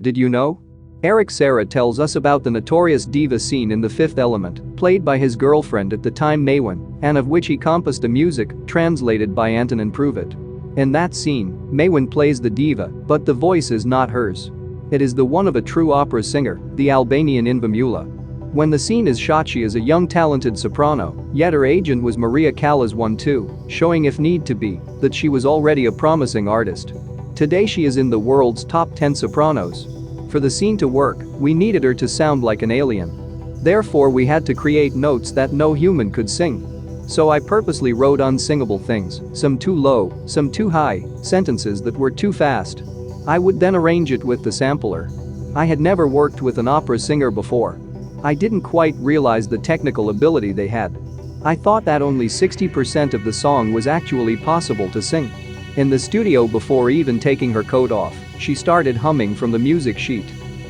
Did you know? Eric Serra tells us about the notorious diva scene in The Fifth Element, played by his girlfriend at the time Maywin, and of which he composed the music, translated by Antonin Pruitt. In that scene, Maywin plays the diva, but the voice is not hers. It is the one of a true opera singer, the Albanian Invamula. When the scene is shot, she is a young talented soprano, yet her agent was Maria Callas one too, showing if need to be, that she was already a promising artist. Today she is in the world's top 10 sopranos. For the scene to work, we needed her to sound like an alien. Therefore we had to create notes that no human could sing. So I purposely wrote unsingable things, some too low, some too high, sentences that were too fast. I would then arrange it with the sampler. I had never worked with an opera singer before. I didn't quite realize the technical ability they had. I thought that only 60% of the song was actually possible to sing. In the studio, before even taking her coat off, she started humming from the music sheet.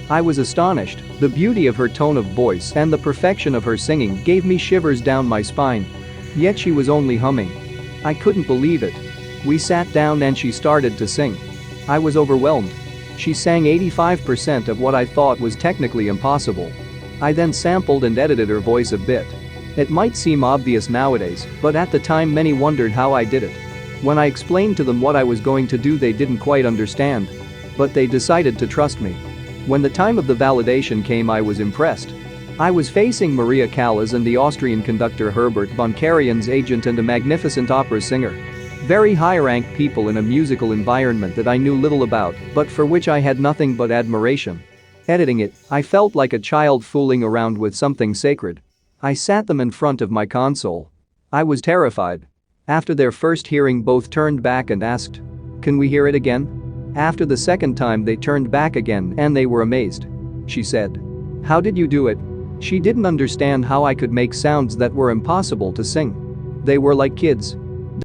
I was astonished. The beauty of her tone of voice and the perfection of her singing gave me shivers down my spine. Yet she was only humming. I couldn't believe it. We sat down and she started to sing. I was overwhelmed. She sang 85% of what I thought was technically impossible. I then sampled and edited her voice a bit. It might seem obvious nowadays, but at the time many wondered how I did it. When I explained to them what I was going to do, they didn't quite understand. But they decided to trust me. When the time of the validation came, I was impressed. I was facing Maria Callas and the Austrian conductor Herbert von Karajan's agent and a magnificent opera singer. Very high-ranked people in a musical environment that I knew little about, but for which I had nothing but admiration. Editing it, I felt like a child fooling around with something sacred. I sat them in front of my console. I was terrified. After their first hearing, both turned back and asked, "Can we hear it again?" After the second time they turned back again and they were amazed. She said, "How did you do it?" She didn't understand how I could make sounds that were impossible to sing. They were like kids.